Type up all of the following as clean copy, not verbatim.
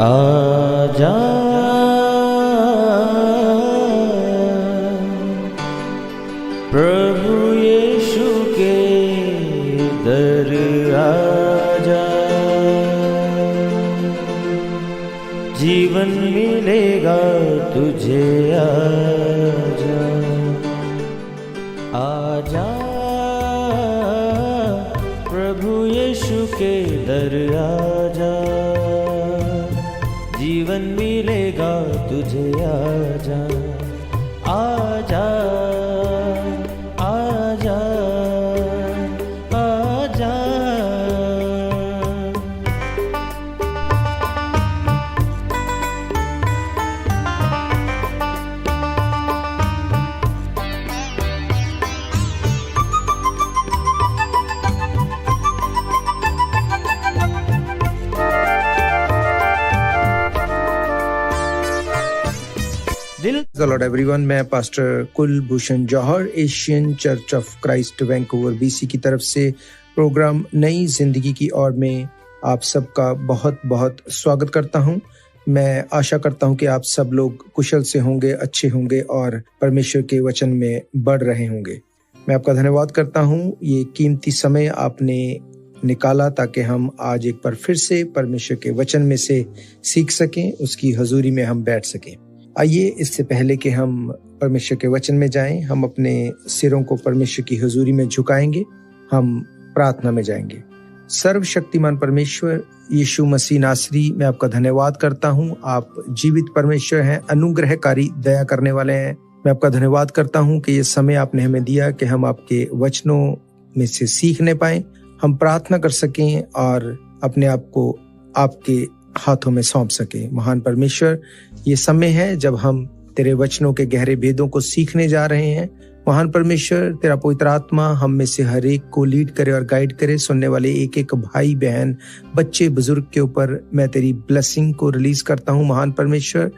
आजा प्रभु यीशु के दर आजा, जीवन मिलेगा तुझे। आजा आजा प्रभु यीशु के दर आजा, जीवन मिलेगा तुझे। आजा आजा आजा आजा। लॉर्ड एवरीवन, मैं pastor Kulbhushan Johar Asian church of Christ Vancouver BC की तरफ से प्रोग्राम नई जिंदगी की ओर में आप सबका बहुत बहुत स्वागत करता हूं। मैं आशा करता हूं कि आप सब लोग कुशल से होंगे, अच्छे होंगे और परमेश्वर के वचन में बढ़ रहे होंगे। मैं आपका धन्यवाद करता हूं, ये कीमती समय आपने निकाला ताकि हम आज एक बार फिर से परमेश्वर के वचन में से सीख सकें, उसकी हजूरी में हम बैठ सकें। आइए, इससे पहले कि हम परमेश्वर के वचन में जाएं, हम अपने सिरों को परमेश्वर की हुजूरी में झुकाएंगे। हम प्रार्थना में जाएंगे। सर्वशक्तिमान परमेश्वर यीशु मसीह नासरी, मैं आपका धन्यवाद करता हूं। आप जीवित परमेश्वर हैं, अनुग्रहकारी, दया करने वाले हैं। मैं आपका धन्यवाद करता हूं कि ये समय आपने हमें दिया कि हम आपके वचनों में से सीखने पाएं, हम प्रार्थना कर सकें और अपने आप को आपके हाथों में सौंप सके। महान परमेश्वर, ये समय है जब हम तेरे वचनों के गहरे भेदों को सीखने जा रहे हैं। महान परमेश्वर, तेरा पवित्र आत्मा हम में से हर एक को लीड करे और गाइड करे। सुनने वाले एक एक भाई बहन, बच्चे, बुजुर्ग के ऊपर मैं तेरी ब्लेसिंग को रिलीज करता हूँ। महान परमेश्वर,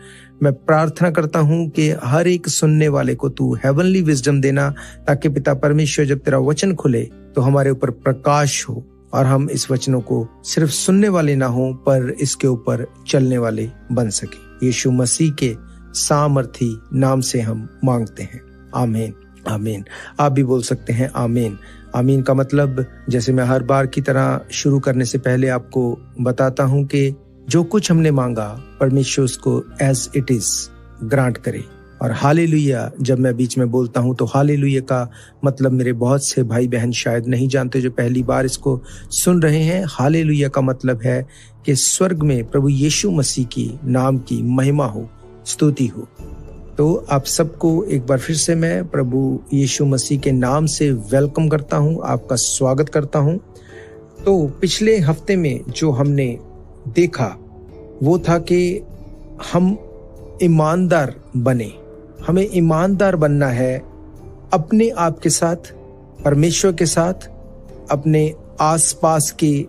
मैं प्रार्थना करता हूँ कि हर एक सुनने वाले को तू हेवनली विजडम देना, ताकि पिता परमेश्वर जब तेरा वचन खुले तो हमारे ऊपर प्रकाश हो और हम इस वचनों को सिर्फ सुनने वाले ना हो पर इसके ऊपर चलने वाले बन सके। यीशु मसीह के सामर्थी नाम से हम मांगते हैं, आमीन आमीन। आप भी बोल सकते हैं आमीन। आमीन का मतलब, जैसे मैं हर बार की तरह शुरू करने से पहले आपको बताता हूं कि जो कुछ हमने मांगा परमेश्वर उसको एज इट इज ग्रांट करे। और हालेलुया जब मैं बीच में बोलता हूं तो हालेलुया का मतलब मेरे बहुत से भाई बहन शायद नहीं जानते, जो पहली बार इसको सुन रहे हैं। हालेलुया का मतलब है कि स्वर्ग में प्रभु यीशु मसीह की नाम की महिमा हो, स्तुति हो। तो आप सबको एक बार फिर से मैं प्रभु यीशु मसीह के नाम से वेलकम करता हूं, आपका स्वागत करता हूं। तो पिछले हफ्ते में जो हमने देखा वो था कि हम ईमानदार बने। हमें ईमानदार बनना है अपने आप के साथ, परमेश्वर के साथ, अपने आसपास के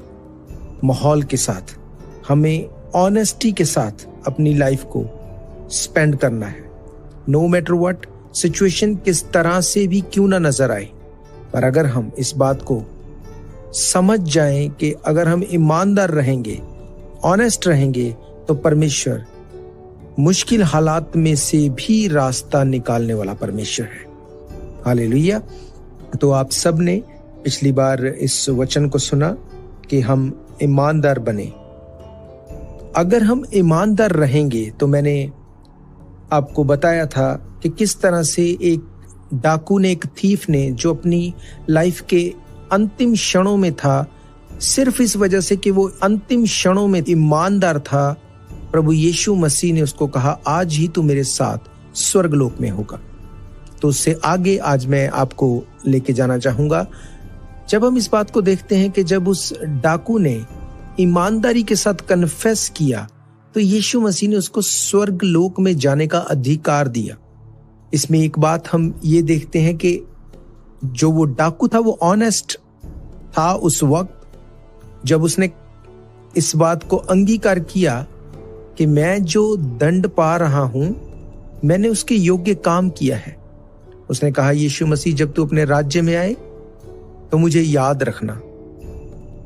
माहौल के साथ। हमें ऑनेस्टी के साथ अपनी लाइफ को स्पेंड करना है। नो मैटर व्हाट सिचुएशन किस तरह से भी क्यों ना नजर आए, पर अगर हम इस बात को समझ जाएं कि अगर हम ईमानदार रहेंगे, ऑनेस्ट रहेंगे, तो परमेश्वर मुश्किल हालात में से भी रास्ता निकालने वाला परमेश्वर है। हालेलुया। तो आप सब ने पिछली बार इस वचन को सुना कि हम ईमानदार बने। अगर हम ईमानदार रहेंगे तो मैंने आपको बताया था कि किस तरह से एक डाकू ने, एक थीफ ने, जो अपनी लाइफ के अंतिम क्षणों में था, सिर्फ इस वजह से कि वो अंतिम क्षणों में ईमानदार था, प्रभु यीशु मसीह ने उसको कहा आज ही तू मेरे साथ स्वर्गलोक में होगा। तो उससे आगे आज मैं आपको लेके जाना चाहूंगा। जब हम इस बात को देखते हैं कि जब उस डाकू ने ईमानदारी के साथ कन्फेस किया तो यीशु मसीह ने उसको स्वर्गलोक में जाने का अधिकार दिया। इसमें एक बात हम ये देखते हैं कि जो वो डाकू था वो ऑनेस्ट था उस वक्त, जब उसने इस बात को अंगीकार किया कि मैं जो दंड पा रहा हूं मैंने उसके योग्य काम किया है। उसने कहा यीशु मसीह जब तू अपने राज्य में आए तो मुझे याद रखना।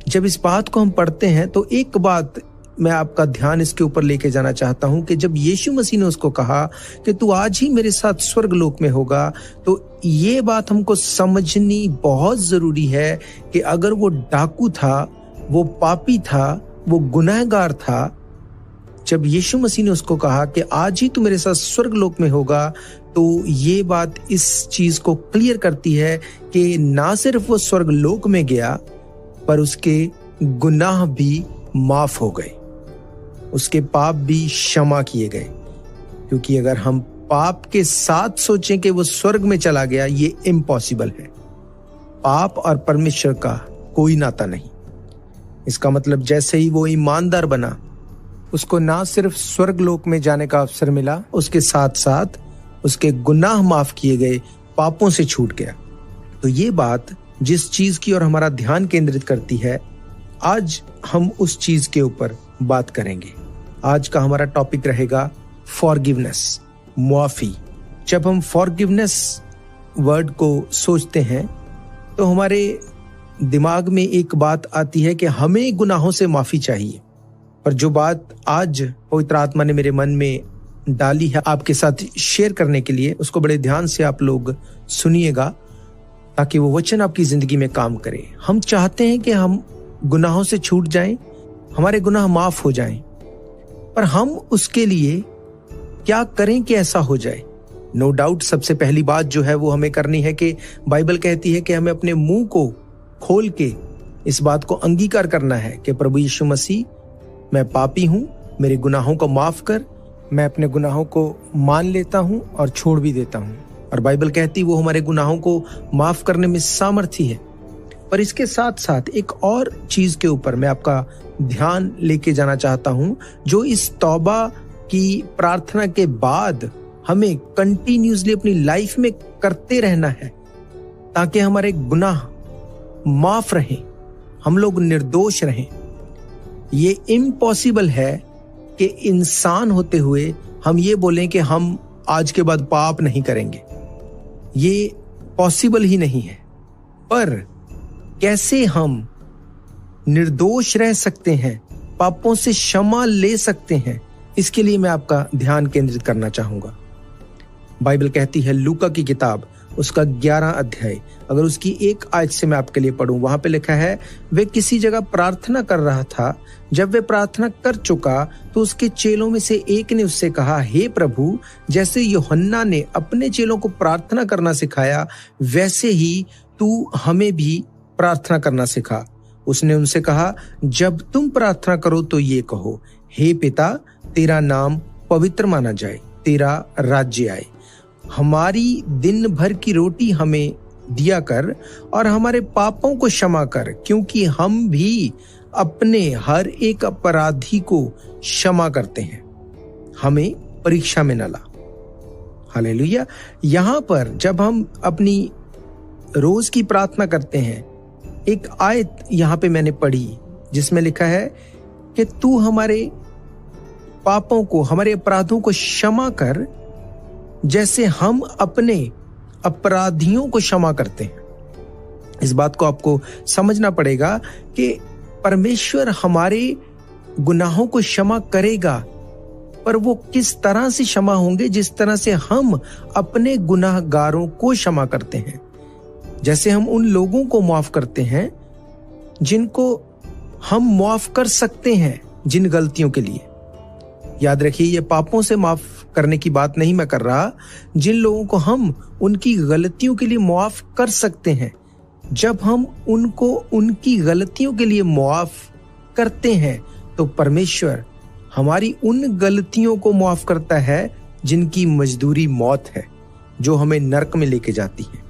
जब इस बात को हम पढ़ते हैं तो एक बात मैं आपका ध्यान इसके ऊपर लेके जाना चाहता हूं कि जब यीशु मसीह ने उसको कहा कि तू आज ही मेरे साथ स्वर्ग लोक में होगा, तो ये बात हमको समझनी बहुत जरूरी है कि अगर वो डाकू था, वो पापी था, वो गुनहगार था, जब यीशु मसीह ने उसको कहा कि आज ही तू मेरे साथ स्वर्ग लोक में होगा, तो ये बात इस चीज को क्लियर करती है कि ना सिर्फ वो स्वर्ग लोक में गया, पर उसके गुनाह भी माफ हो गए, उसके पाप भी क्षमा किए गए। क्योंकि अगर हम पाप के साथ सोचें कि वो स्वर्ग में चला गया, ये इम्पॉसिबल है। पाप और परमेश्वर का कोई नाता नहीं। इसका मतलब जैसे ही वो ईमानदार बना, उसको ना सिर्फ स्वर्ग लोक में जाने का अवसर मिला, उसके साथ साथ उसके गुनाह माफ किए गए, पापों से छूट गया। तो ये बात जिस चीज की ओर हमारा ध्यान केंद्रित करती है, आज हम उस चीज के ऊपर बात करेंगे। आज का हमारा टॉपिक रहेगा फॉरगिवनेस, मुआफी। जब हम फॉरगिवनेस वर्ड को सोचते हैं तो हमारे दिमाग में एक बात आती है कि हमें गुनाहों से माफी चाहिए। पर जो बात आज पवित्र आत्मा ने मेरे मन में डाली है आपके साथ शेयर करने के लिए, उसको बड़े ध्यान से आप लोग सुनिएगा ताकि वो वचन आपकी जिंदगी में काम करे। हम चाहते हैं कि हम गुनाहों से छूट जाएं, हमारे गुनाह माफ हो जाएं, पर हम उसके लिए क्या करें कि ऐसा हो जाए। नो डाउट सबसे पहली बात जो है वो हमें करनी है कि बाइबल कहती है कि हमें अपने मुंह को खोल के इस बात को अंगीकार करना है कि प्रभु यीशु मसीह, मैं पापी हूं, मेरे गुनाहों को माफ कर। मैं अपने गुनाहों को मान लेता हूं और छोड़ भी देता हूं। और बाइबल कहती वो हमारे गुनाहों को माफ करने में सामर्थी है। पर इसके साथ साथ एक और चीज के ऊपर मैं आपका ध्यान लेके जाना चाहता हूं, जो इस तौबा की प्रार्थना के बाद हमें कंटिन्यूसली अपनी लाइफ में करते रहना है, ताकि हमारे गुनाह माफ रहें, हम लोग निर्दोष रहें। ये इम्पॉसिबल है कि इंसान होते हुए हम ये बोलें कि हम आज के बाद पाप नहीं करेंगे। ये पॉसिबल ही नहीं है। पर कैसे हम निर्दोष रह सकते हैं, पापों से क्षमा ले सकते हैं, इसके लिए मैं आपका ध्यान केंद्रित करना चाहूंगा। बाइबल कहती है लूका की किताब उसका 11 अध्याय, अगर उसकी एक आयत से मैं आपके लिए पढ़ूं, वहां पे लिखा है, वे किसी जगह प्रार्थना कर रहा था। जब वे प्रार्थना कर चुका तो उसके चेलों में से एक ने उससे कहा, हे प्रभु, जैसे यूहन्ना ने अपने चेलों को प्रार्थना करना सिखाया, वैसे ही तू हमें भी प्रार्थना करना सिखा। उसने उनसे कहा, जब तुम प्रार्थना करो तो ये कहो, हे पिता, तेरा नाम पवित्र माना जाए, तेरा राज्य आए, हमारी दिन भर की रोटी हमें दिया कर और हमारे पापों को क्षमा कर, क्योंकि हम भी अपने हर एक अपराधी को क्षमा करते हैं, हमें परीक्षा में न ला। हालेलुया। यहां पर जब हम अपनी रोज की प्रार्थना करते हैं, एक आयत यहां पे मैंने पढ़ी जिसमें लिखा है कि तू हमारे पापों को, हमारे अपराधों को क्षमा कर, जैसे हम अपने अपराधियों को क्षमा करते हैं। इस बात को आपको समझना पड़ेगा कि परमेश्वर हमारे गुनाहों को क्षमा करेगा, पर वो किस तरह से क्षमा होंगे, जिस तरह से हम अपने गुनाहगारों को क्षमा करते हैं। जैसे हम उन लोगों को माफ करते हैं जिनको हम माफ कर सकते हैं, जिन गलतियों के लिए। याद रखिए, ये पापों से माफ करने की बात नहीं मैं कर रहा, जिन लोगों को हम उनकी गलतियों के लिए माफ कर सकते हैं। जब हम उनको उनकी गलतियों के लिए माफ करते हैं तो परमेश्वर हमारी उन गलतियों को माफ करता है जिनकी मजदूरी मौत है, जो हमें नरक में लेके जाती है।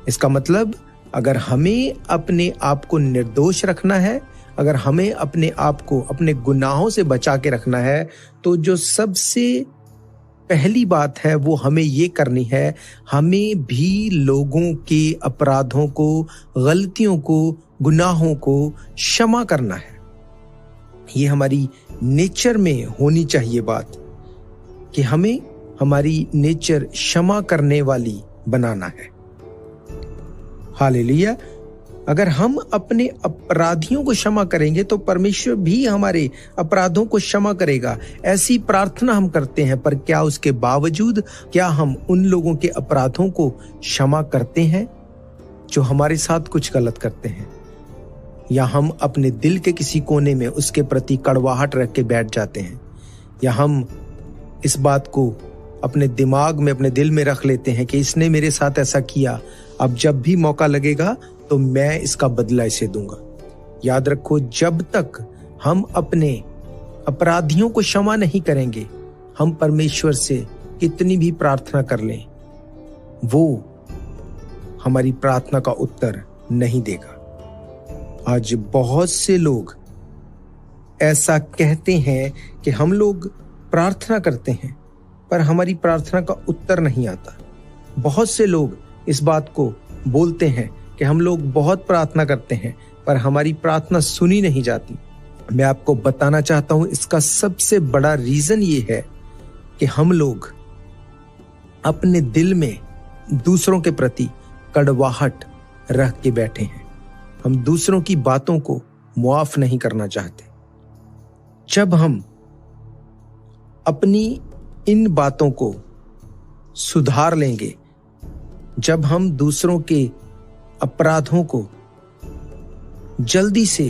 इसका मतलब अगर हमें अपने आप को निर्दोष रखना है, अगर हमें अपने आप को अपने गुनाहों से बचा के रखना है, तो जो सबसे पहली बात है वो हमें ये करनी है, हमें भी लोगों के अपराधों को, गलतियों को, गुनाहों को क्षमा करना है। ये हमारी नेचर में होनी चाहिए बात, कि हमें हमारी नेचर क्षमा करने वाली बनाना है। हालेलुया। अगर हम अपने अपराधियों को क्षमा करेंगे तो परमेश्वर भी हमारे अपराधों को क्षमा करेगा। ऐसी प्रार्थना हम करते हैं, पर क्या उसके बावजूद क्या हम उन लोगों के अपराधों को क्षमा करते हैं जो हमारे साथ कुछ गलत करते हैं? या हम अपने दिल के किसी कोने में उसके प्रति कड़वाहट रख के बैठ जाते हैं? या हम इस बात को अपने दिमाग में, अपने दिल में रख लेते हैं कि इसने मेरे साथ ऐसा किया, अब जब भी मौका लगेगा तो मैं इसका बदला इसे दूंगा। याद रखो, जब तक हम अपने अपराधियों को क्षमा नहीं करेंगे, हम परमेश्वर से कितनी भी प्रार्थना कर लें, वो हमारी प्रार्थना का उत्तर नहीं देगा। आज बहुत से लोग ऐसा कहते हैं कि हम लोग प्रार्थना करते हैं पर हमारी प्रार्थना का उत्तर नहीं आता। बहुत से लोग इस बात को बोलते हैं कि हम लोग बहुत प्रार्थना करते हैं पर हमारी प्रार्थना सुनी नहीं जाती। मैं आपको बताना चाहता हूं, इसका सबसे बड़ा रीजन ये है कि हम लोग अपने दिल में दूसरों के प्रति कड़वाहट रख के बैठे हैं। हम दूसरों की बातों को मुआफ नहीं करना चाहते। जब हम अपनी इन बातों को सुधार लेंगे, जब हम दूसरों के अपराधों को जल्दी से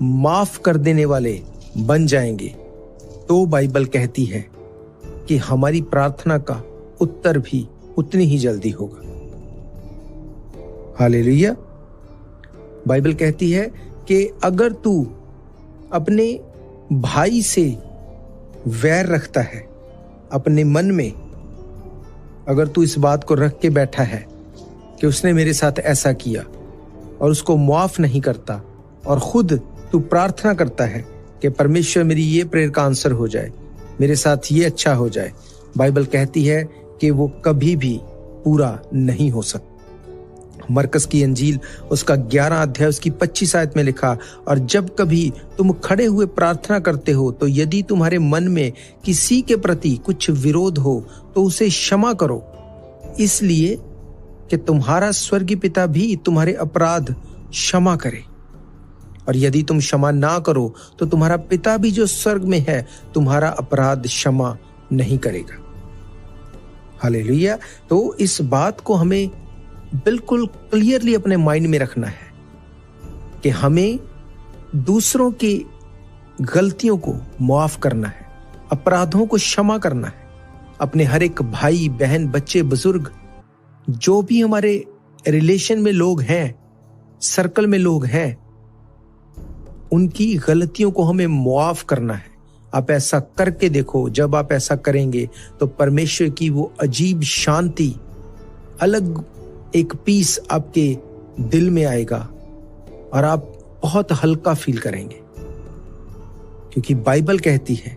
माफ कर देने वाले बन जाएंगे, तो बाइबल कहती है कि हमारी प्रार्थना का उत्तर भी उतनी ही जल्दी होगा। हालेलुया। बाइबल कहती है कि अगर तू अपने भाई से वैर रखता है अपने मन में, अगर तू इस बात को रख के बैठा है कि उसने मेरे साथ ऐसा किया और उसको मुआफ नहीं करता, और खुद तू प्रार्थना करता है कि परमेश्वर मेरी ये प्रेयर का आंसर हो जाए, मेरे साथ ये अच्छा हो जाए, बाइबल कहती है कि वो कभी भी पूरा नहीं हो सकता। मरकस की अंजील उसका 11 अध्याय उसकी 25 आयत में लिखा, और जब कभी तुम खड़े हुए प्रार्थना करते हो तो यदि तुम्हारे मन में किसी के प्रति कुछ विरोध हो तो उसे क्षमा करो, इसलिए कि तुम्हारा स्वर्गीय पिता भी तुम्हारे अपराध क्षमा करे। और यदि तुम क्षमा ना करो तो तुम्हारा पिता भी जो स्वर्ग में है तुम्हारा अपराध क्षमा नहीं करेगा। हालेलुया। तो इस बात को हमें बिल्कुल क्लियरली अपने माइंड में रखना है कि हमें दूसरों की गलतियों को मुआफ करना है, अपराधों को क्षमा करना है। अपने हर एक भाई बहन, बच्चे, बुजुर्ग, जो भी हमारे रिलेशन में लोग हैं, सर्कल में लोग हैं, उनकी गलतियों को हमें मुआफ करना है। आप ऐसा करके देखो, जब आप ऐसा करेंगे तो परमेश्वर की वो अजीब शांति, अलग एक पीस आपके दिल में आएगा और आप बहुत हल्का फील करेंगे, क्योंकि बाइबल कहती है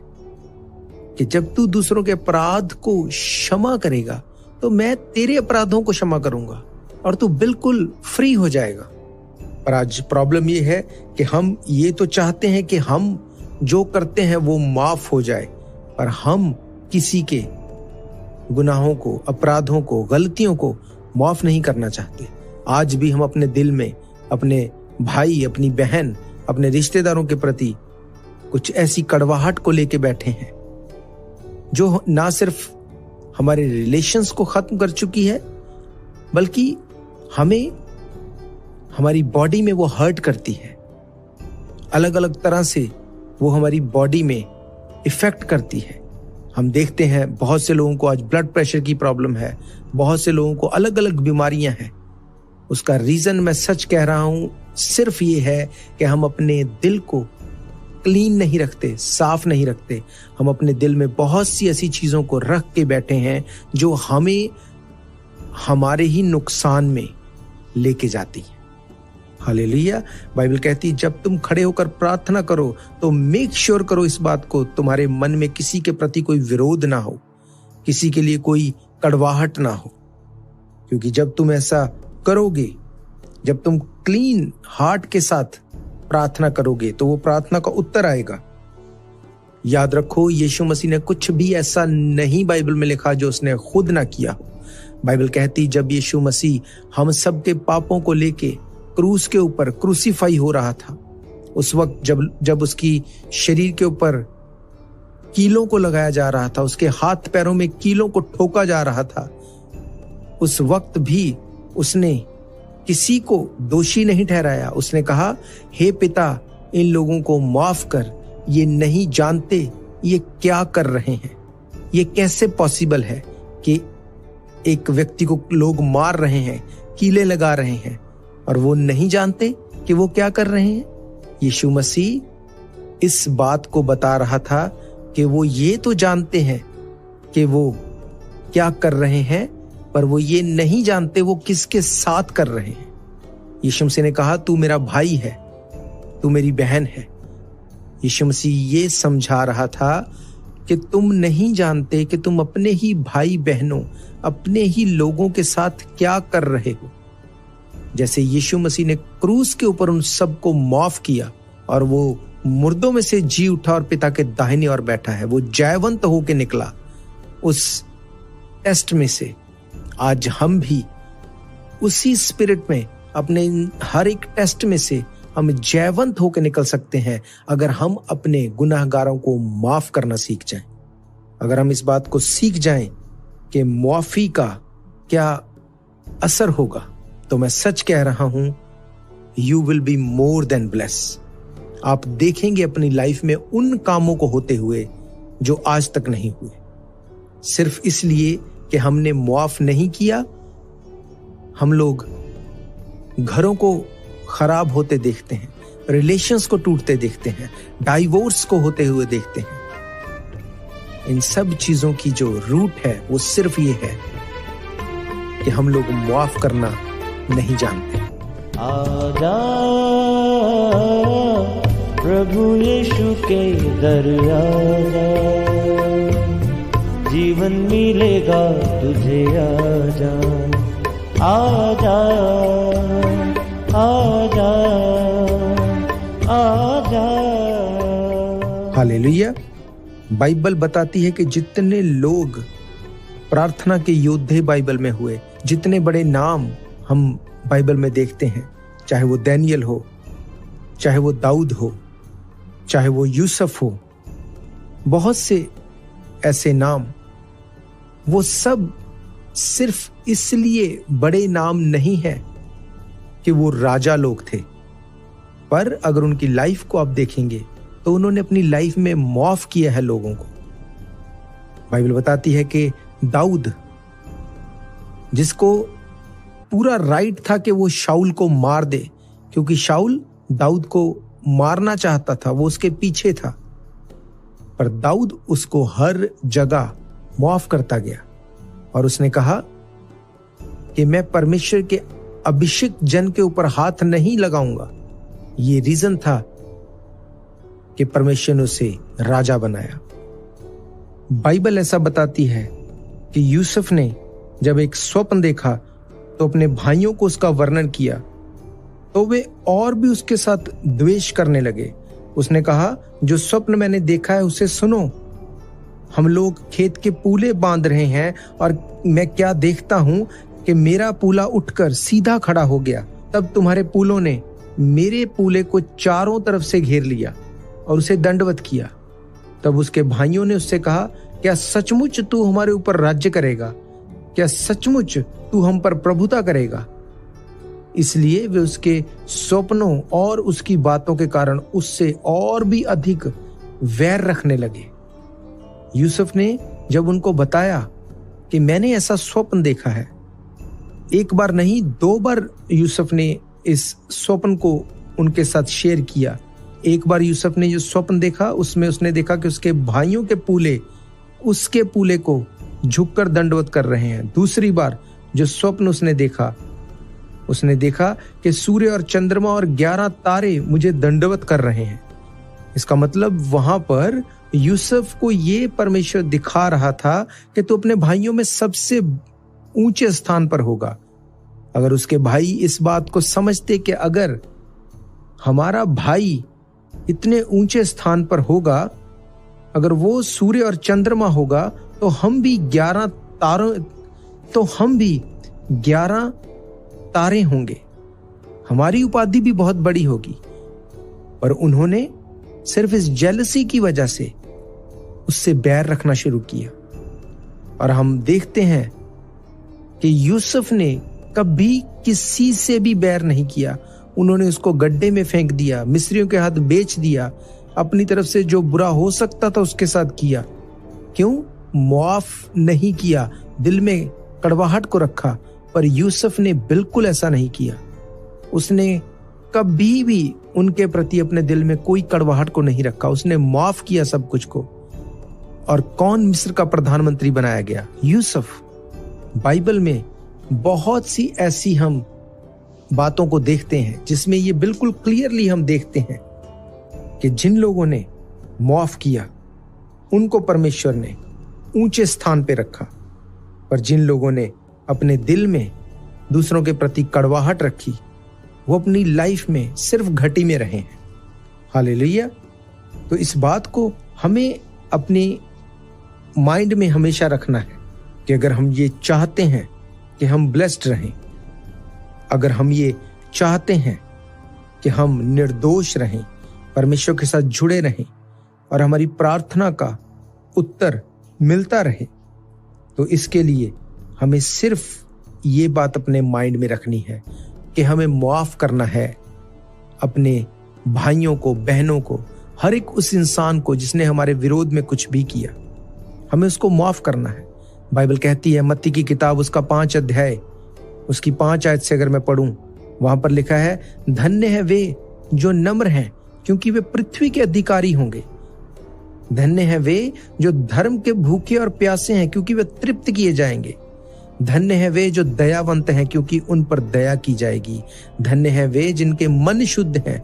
कि जब तू दूसरों के अपराध को क्षमा करेगा तो मैं तेरे अपराधों को क्षमा करूंगा और तू बिल्कुल फ्री हो जाएगा। पर आज प्रॉब्लम ये है कि हम ये तो चाहते हैं कि हम जो करते हैं वो माफ हो जाए, पर हम किसी के गुनाहों को, अपराधों को, गलतियों को माफ नहीं करना चाहते। आज भी हम अपने दिल में अपने भाई, अपनी बहन, अपने रिश्तेदारों के प्रति कुछ ऐसी कड़वाहट को लेके बैठे हैं जो ना सिर्फ हमारे रिलेशंस को खत्म कर चुकी है, बल्कि हमें, हमारी बॉडी में वो हर्ट करती है। अलग अलग तरह से वो हमारी बॉडी में इफेक्ट करती है। हम देखते हैं बहुत से लोगों को आज ब्लड प्रेशर की प्रॉब्लम है, बहुत से लोगों को अलग अलग बीमारियां हैं। उसका रीजन, मैं सच कह रहा हूं, सिर्फ ये है कि हम अपने दिल को क्लीन नहीं रखते, साफ नहीं रखते। हम अपने दिल में बहुत सी ऐसी चीजों को रख के बैठे हैं जो हमें हमारे ही नुकसान में लेके जाती है। हालेलुया। बाइबल कहती है जब तुम खड़े होकर प्रार्थना करो तो मेक श्योर करो इस बात को, तुम्हारे मन में किसी के प्रति कोई विरोध ना हो, किसी के लिए कोई कड़वाहट ना हो। क्योंकि जब तुम ऐसा करोगे, जब तुम क्लीन हार्ट के साथ प्रार्थना करोगे तो वो प्रार्थना का उत्तर आएगा। याद रखो, यीशु मसीह ने कुछ भी ऐसा नहीं बाइबल में लिखा जो उसने खुद ना किया हो। बाइबल कहती जब यीशु मसीह हम सबके पापों को लेके क्रूस के ऊपर क्रूसीफाई हो रहा था, उस वक्त जब उसकी शरीर के ऊपर कीलों को लगाया जा रहा था, उसके हाथ पैरों में कीलों को ठोका जा रहा था, उस वक्त भी उसने किसी को दोषी नहीं ठहराया। उसने कहा, हे पिता, इन लोगों को माफ कर, ये नहीं जानते ये क्या कर रहे हैं। ये कैसे पॉसिबल है कि एक व्यक्ति को लोग मार रहे हैं, कीले लगा रहे हैं, और वो नहीं जानते कि वो क्या कर रहे हैं। यीशु मसीह इस बात को बता रहा था कि वो ये तो जानते हैं कि वो क्या कर रहे हैं, पर वो ये नहीं जानते वो किसके साथ कर रहे हैं। यीशु मसीह ने कहा, तू मेरा भाई है, तू मेरी बहन है। यीशु मसीह ये समझा रहा था कि तुम नहीं जानते कि तुम अपने ही भाई बहनों, अपने ही लोगों के साथ क्या कर रहे हो। जैसे यीशु मसीह ने क्रूस के ऊपर उन सबको माफ किया और वो मुर्दों में से जी उठा और पिता के दाहिने ओर बैठा है, वो जयवंत होके निकला उस टेस्ट में से। आज हम भी उसी स्पिरिट में अपने हर एक टेस्ट में से हम जयवंत होकर निकल सकते हैं, अगर हम अपने गुनाहगारों को माफ करना सीख जाएं। अगर हम इस बात को सीख जाएं कि माफी का क्या असर होगा, तो मैं सच कह रहा हूं, you will be more than bless. आप देखेंगे अपनी लाइफ में उन कामों को होते हुए जो आज तक नहीं हुए, सिर्फ इसलिए कि हमने माफ नहीं किया। हम लोग घरों को खराब होते देखते हैं, रिलेशंस को टूटते देखते हैं, डाइवोर्स को होते हुए देखते हैं। इन सब चीजों की जो रूट है वो सिर्फ ये है कि हम लोग माफ करना नहीं जानते। आजा प्रभु यीशु के दर आजा, जीवन मिलेगा तुझे। आजा आजा आजा आजा। हालेलुया। बाइबल बताती है कि जितने लोग प्रार्थना के योद्धे बाइबल में हुए, जितने बड़े नाम हम बाइबल में देखते हैं, चाहे वो दानियल हो, चाहे वो दाऊद हो, चाहे वो यूसुफ हो, बहुत से ऐसे नाम, वो सब सिर्फ इसलिए बड़े नाम नहीं है कि वो राजा लोग थे, पर अगर उनकी लाइफ को आप देखेंगे तो उन्होंने अपनी लाइफ में माफ किया है लोगों को। बाइबल बताती है कि दाऊद, जिसको पूरा राइट था कि वो शाऊल को मार दे, क्योंकि शाऊल दाऊद को मारना चाहता था, वो उसके पीछे था, पर दाऊद उसको हर जगह माफ करता गया और उसने कहा कि मैं परमेश्वर के अभिषिक्त जन के ऊपर हाथ नहीं लगाऊंगा। ये रीजन था कि परमेश्वर ने उसे राजा बनाया। बाइबल ऐसा बताती है कि यूसुफ ने जब एक स्वप्न देखा तो अपने भाइयों को उसका वर्णन किया, तो वे और भी उसके साथ द्वेष करने लगे। उसने कहा, जो स्वप्न मैंने देखा है उसे सुनो। हम लोग खेत के पूले बांध रहे हैं और मैं क्या देखता हूं कि मेरा पूला उठकर सीधा खड़ा हो गया। तब तुम्हारे पूलों ने मेरे पूले को चारों तरफ से घेर लिया और उसे दंडवत किया। तब उसके भाइयों ने उससे कहा, क्या सचमुच तू हमारे ऊपर राज्य करेगा? क्या सचमुच तू हम पर प्रभुता करेगा? इसलिए वे उसके स्वप्नों और उसकी बातों के कारण उससे और भी अधिक वैर रखने लगे। यूसुफ ने जब उनको बताया कि मैंने ऐसा स्वप्न देखा है, एक बार नहीं 2 बार यूसुफ ने इस स्वप्न को उनके साथ शेयर किया। एक बार यूसुफ ने जो स्वप्न देखा उसमें उसने देखा कि उसके भाइयों के पूले उसके पूले को झुककर दंडवत कर रहे हैं। दूसरी बार जो स्वप्न उसने देखा कि सूर्य और चंद्रमा और 11 तारे मुझे दंडवत कर रहे हैं। इसका मतलब वहां पर यूसुफ को ये परमेश्वर दिखा रहा था कि तू अपने भाइयों में सबसे ऊंचे स्थान पर होगा। अगर उसके भाई इस बात को समझते कि अगर हमारा भाई इतने ऊंचे स्थान पर होगा, अगर वो सूर्य और चंद्रमा होगा, तो हम भी 11 तारे होंगे। हमारी उपाधि भी बहुत बड़ी होगी, पर उन्होंने सिर्फ इस जेलसी की वजह से उससे बैर रखना शुरू किया। और हम देखते हैं कि यूसुफ ने कभी किसी से भी बैर नहीं किया। उन्होंने उसको गड्ढे में फेंक दिया, मिस्रियों के हाथ बेच दिया, अपनी तरफ से जो बुरा हो सकता था उसके साथ किया। क्यों? मुआफ नहीं किया, दिल में कड़वाहट को रखा। पर यूसुफ ने बिल्कुल ऐसा नहीं किया। उसने कभी भी उनके प्रति अपने दिल में कोई कड़वाहट को नहीं रखा। उसने माफ किया सब कुछ को। और कौन मिस्र का प्रधानमंत्री बनाया गया? यूसुफ। बाइबल में बहुत सी ऐसी हम बातों को देखते हैं जिसमें ये बिल्कुल क्लियरली हम देखते हैं कि जिन लोगों ने माफ किया उनको परमेश्वर ने ऊंचे स्थान पे रखा, पर जिन लोगों ने अपने दिल में दूसरों के प्रति कड़वाहट रखी वो अपनी लाइफ में सिर्फ घटी में रहे हैं। हालेलुया। तो इस बात को हमें अपने माइंड में हमेशा रखना है कि अगर हम ये चाहते हैं कि हम ब्लेस्ड रहें, अगर हम ये चाहते हैं कि हम निर्दोष रहें, परमेश्वर के साथ जुड़े रहें और हमारी प्रार्थना का उत्तर मिलता रहे, तो इसके लिए हमें सिर्फ ये बात अपने माइंड में रखनी है कि हमें माफ करना है अपने भाइयों को, बहनों को, हर एक उस इंसान को जिसने हमारे विरोध में कुछ भी किया, हमें उसको माफ करना है। बाइबल कहती है, मत्ती की किताब उसका 5 अध्याय उसकी 5 आयत से अगर मैं पढ़ूं, वहां पर लिखा है, धन्य है वे जो नम्र हैं क्योंकि वे पृथ्वी के अधिकारी होंगे। धन्य है वे जो धर्म के भूखे और प्यासे हैं क्योंकि वे तृप्त किए जाएंगे। धन्य है वे जो दयावंत हैं क्योंकि उन पर दया की जाएगी। धन्य है वे जिनके मन शुद्ध हैं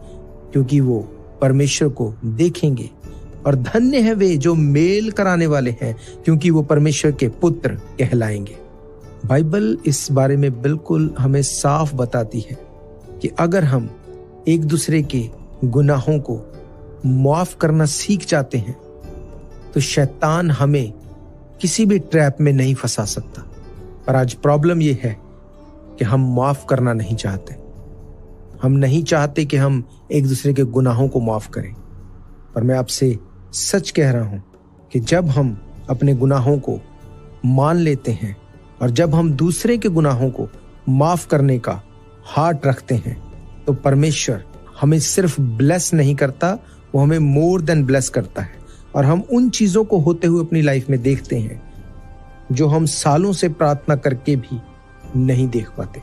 क्योंकि वो परमेश्वर को देखेंगे। और धन्य है वे जो मेल कराने वाले हैं क्योंकि वो परमेश्वर के पुत्र कहलाएंगे। बाइबल इस बारे में बिल्कुल हमें साफ बताती है कि अगर हम एक दूसरे के गुनाहों को माफ करना सीख जाते हैं तो शैतान हमें किसी भी ट्रैप में नहीं फंसा सकता। पर आज प्रॉब्लम यह है कि हम माफ करना नहीं चाहते। हम नहीं चाहते कि हम एक दूसरे के गुनाहों को माफ करें। पर मैं आपसे सच कह रहा हूं कि जब हम अपने गुनाहों को मान लेते हैं और जब हम दूसरे के गुनाहों को माफ करने का हार्ट रखते हैं तो परमेश्वर हमें सिर्फ ब्लेस नहीं करता, वो हमें मोर देन ब्लेस करता है। और हम उन चीजों को होते हुए अपनी लाइफ में देखते हैं जो हम सालों से प्रार्थना करके भी नहीं देख पाते।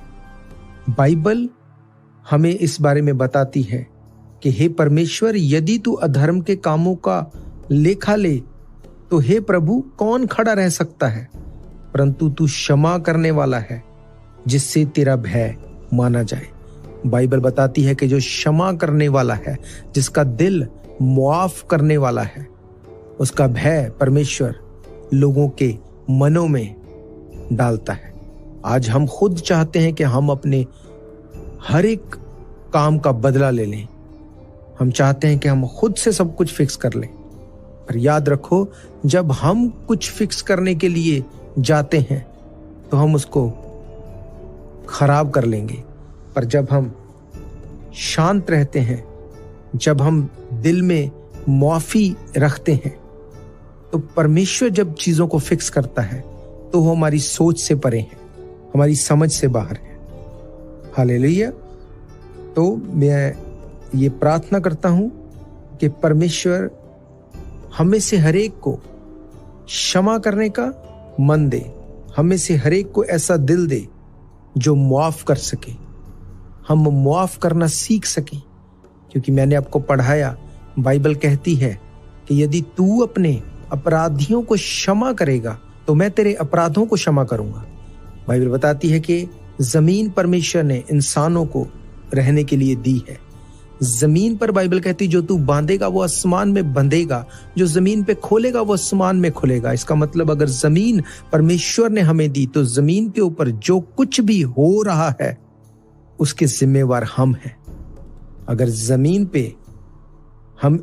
बाइबल हमें इस बारे में बताती है कि हे परमेश्वर, यदि तू अधर्म के कामों का लेखा ले तो हे प्रभु कौन खड़ा रह सकता है? परंतु तू क्षमा करने वाला है जिससे तेरा भय माना जाए। बाइबल बताती है कि जो क्षमा करने वाला है, जिसका दिल मुआफ करने वाला है, उसका भय परमेश्वर लोगों के मनों में डालता है। आज हम खुद चाहते हैं कि हम अपने हर एक काम का बदला ले लें। हम चाहते हैं कि हम खुद से सब कुछ फिक्स कर लें। पर याद रखो, जब हम कुछ फिक्स करने के लिए जाते हैं तो हम उसको खराब कर लेंगे। पर जब हम शांत रहते हैं, जब हम दिल में माफी रखते हैं, तो परमेश्वर जब चीजों को फिक्स करता है तो वो हमारी सोच से परे है, हमारी समझ से बाहर है। हालेलुया। तो मैं ये प्रार्थना करता हूं कि परमेश्वर हमें से हर एक को क्षमा करने का मन दे, हमें से हर एक को ऐसा दिल दे जो मुआफ कर सके, हम मुआफ करना सीख सकें। क्योंकि मैंने आपको पढ़ाया, बाइबल कहती है कि यदि तू अपने अपराधियों को क्षमा करेगा तो मैं तेरे अपराधों को क्षमा करूंगा। बाइबल बताती है कि जमीन परमेश्वर ने इंसानों को रहने के लिए दी है। जमीन पर बाइबल कहती जो तू बांधेगा वो आसमान में बंधेगा, जो जमीन पे खोलेगा वो आसमान में खुलेगा। इसका मतलब अगर जमीन परमेश्वर ने हमें दी तो जमीन के ऊपर जो कुछ भी हो रहा है उसके जिम्मेवार हम हैं। अगर जमीन पे हम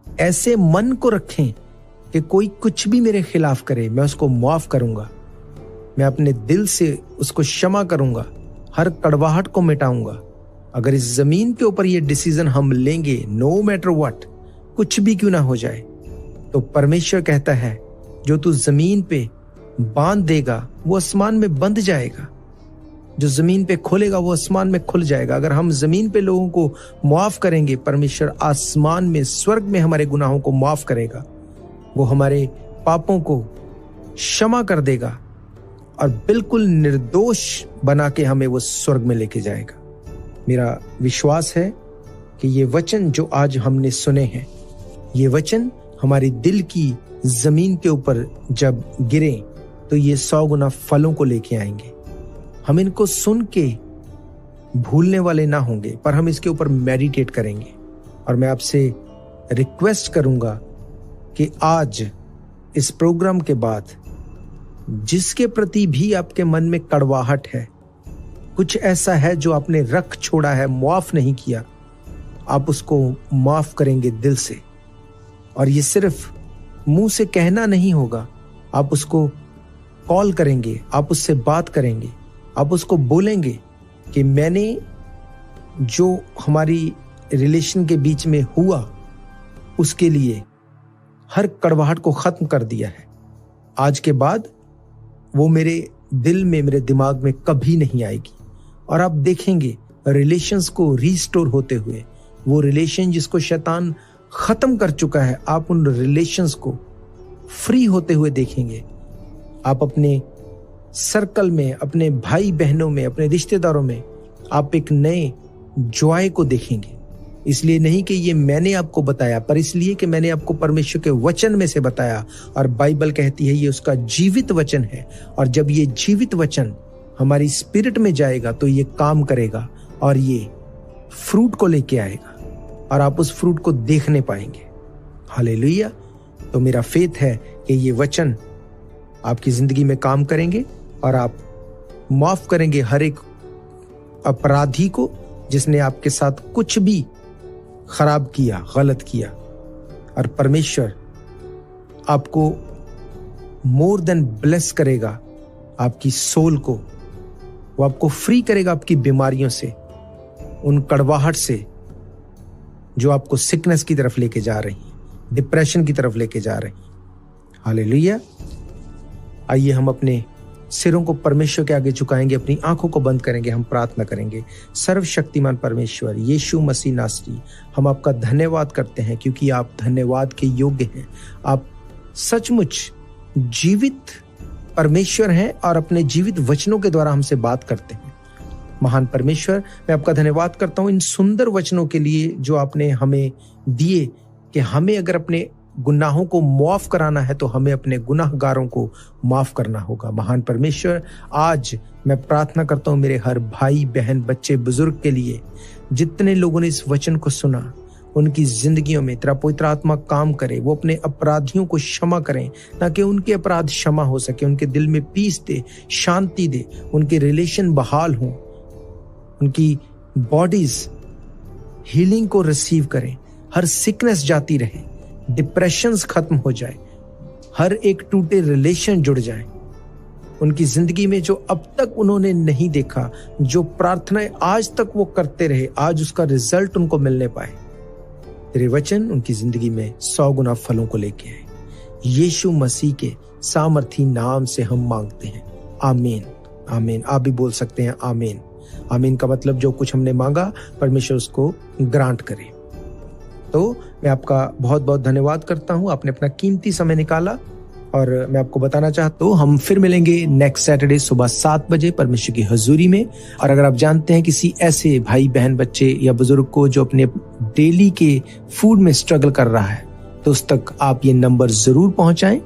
ऐसे मन को रखें कि कोई कुछ भी मेरे खिलाफ करे मैं उसको माफ करूंगा, मैं अपने दिल से उसको क्षमा करूंगा, हर कड़वाहट को मिटाऊंगा, अगर इस जमीन के ऊपर ये डिसीजन हम लेंगे, नो मैटर व्हाट, कुछ भी क्यों ना हो जाए, तो परमेश्वर कहता है जो तू जमीन पे बांध देगा वो आसमान में बंध जाएगा, जो जमीन पे खोलेगा वो आसमान में खुल जाएगा। अगर हम जमीन पे लोगों को माफ करेंगे, परमेश्वर आसमान में, स्वर्ग में हमारे गुनाहों को माफ करेगा, वो हमारे पापों को क्षमा कर देगा और बिल्कुल निर्दोष बना के हमें वो स्वर्ग में लेके जाएगा। मेरा विश्वास है कि ये वचन जो आज हमने सुने हैं, ये वचन हमारे दिल की जमीन के ऊपर जब गिरे तो ये 100 गुना फलों को लेके आएंगे। हम इनको सुन के भूलने वाले ना होंगे, पर हम इसके ऊपर मेडिटेट करेंगे। और मैं आपसे रिक्वेस्ट करूंगा कि आज इस प्रोग्राम के बाद जिसके प्रति भी आपके मन में कड़वाहट है, कुछ ऐसा है जो आपने रख छोड़ा है, माफ नहीं किया, आप उसको माफ करेंगे दिल से। और ये सिर्फ मुंह से कहना नहीं होगा, आप उसको कॉल करेंगे, आप उससे बात करेंगे, आप उसको बोलेंगे कि मैंने जो हमारी रिलेशन के बीच में हुआ उसके लिए हर कड़वाहट को खत्म कर दिया है। आज के बाद वो मेरे दिल में, मेरे दिमाग में कभी नहीं आएगी। और आप देखेंगे रिलेशंस को रीस्टोर होते हुए, वो रिलेशन जिसको शैतान खत्म कर चुका है, आप उन रिलेशंस को फ्री होते हुए देखेंगे। आप अपने सर्कल में, अपने भाई बहनों में, अपने रिश्तेदारों में आप एक नए जॉय को देखेंगे। इसलिए नहीं कि ये मैंने आपको बताया, पर इसलिए कि मैंने आपको परमेश्वर के वचन में से बताया। और बाइबल कहती है ये उसका जीवित वचन है, और जब ये जीवित वचन हमारी स्पिरिट में जाएगा तो ये काम करेगा और ये फ्रूट को लेके आएगा और आप उस फ्रूट को देखने पाएंगे। हालेलुया। तो मेरा फेथ है कि ये वचन आपकी जिंदगी में काम करेंगे और आप माफ करेंगे हर एक अपराधी को जिसने आपके साथ कुछ भी खराब किया, गलत किया। और परमेश्वर आपको मोर देन ब्लेस करेगा, आपकी सोल को, वो आपको फ्री करेगा आपकी बीमारियों से, उन कड़वाहट से जो आपको सिकनेस की तरफ लेके जा रही है, डिप्रेशन की तरफ लेके जा रही है। हालेलुया। आइए हम अपने सिरों को परमेश्वर के आगे झुकाएंगे, अपनी आंखों को बंद करेंगे, हम प्रार्थना करेंगे। सर्वशक्तिमान परमेश्वर यीशु मसीह नासरी, हम आपका धन्यवाद करते हैं क्योंकि आप धन्यवाद के योग्य हैं। आप सचमुच जीवित परमेश्वर हैं और अपने जीवित वचनों के द्वारा हमसे बात करते हैं। महान परमेश्वर, मैं आपका धन्यवाद करता हूं इन सुंदर वचनों के लिए जो आपने हमें दिए कि हमें अगर अपने गुनाहों को माफ कराना है तो हमें अपने गुनाहगारों को माफ करना होगा। महान परमेश्वर, आज मैं प्रार्थना करता हूं मेरे हर भाई बहन, बच्चे, बुजुर्ग के लिए, जितने लोगों ने इस वचन को सुना, उनकी जिंदगियों में तेरा पवित्र आत्मा काम करे, वो अपने अपराधियों को क्षमा करें ताकि उनके अपराध क्षमा हो सके, उनके दिल में पीस दे, शांति दे, उनके रिलेशन बहाल हों, उनकी बॉडीज हीलिंग को रिसीव करें, हर सिकनेस जाती रहे, डिप्रेशंस खत्म हो जाए, हर एक टूटे रिलेशन जुड़ जाए, उनकी जिंदगी में जो अब तक उन्होंने नहीं देखा, जो प्रार्थनाएं आज तक वो करते रहे, आज उसका रिजल्ट उनको मिलने पाए। तेरे वचन उनकी जिंदगी में 100 गुना फलों को लेके आए। यीशु मसीह के सामर्थी नाम से हम मांगते हैं, आमीन। आमीन। आप भी बोल सकते हैं आमीन। आमीन का मतलब जो कुछ हमने मांगा परमेश्वर उसको ग्रांट करे। तो मैं आपका बहुत बहुत धन्यवाद करता हूं, आपने अपना कीमती समय निकाला। और मैं आपको बताना चाहता हूँ हम फिर मिलेंगे नेक्स्ट सैटरडे सुबह 7 बजे परमेश्वर की हजूरी में। और अगर आप जानते हैं किसी ऐसे भाई बहन, बच्चे या बुजुर्ग को जो अपने डेली के फूड में स्ट्रगल कर रहा है, तो उस तक आप ये नंबर जरूर पहुंचाएं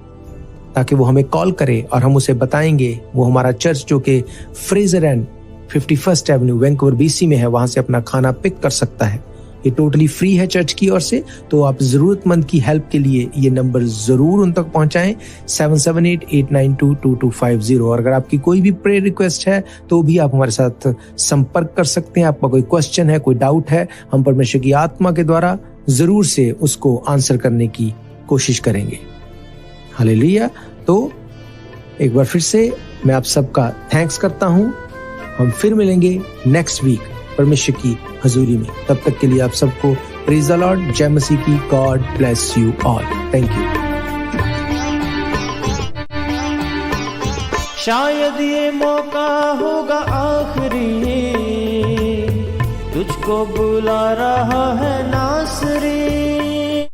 ताकि वो हमें कॉल करे और हम उसे बताएंगे। वो हमारा चर्च जो कि Fraser and 51st Avenue Vancouver BC में है, वहां से अपना खाना पिक कर सकता है। ये टोटली फ्री है चर्च की ओर से। तो आप जरूरतमंद की हेल्प के लिए ये नंबर जरूर उन तक पहुंचाएं, 7788922250। और अगर आपकी कोई भी प्रेयर रिक्वेस्ट है तो भी आप हमारे साथ संपर्क कर सकते हैं। आपका कोई क्वेश्चन है, कोई डाउट है, हम परमेश्वर की आत्मा के द्वारा जरूर से उसको आंसर करने की कोशिश करेंगे। हालेलुया। तो एक बार फिर से मैं आप सबका थैंक्स करता हूं। हम फिर मिलेंगे नेक्स्ट वीक परमेश्वर की हजूरी में। तब तक के लिए आप सबको प्रेज द लॉर्ड, जय मसीह की। God bless you all. Thank you. शायद ये मौका होगा आखिरी, तुझको बुला रहा है ना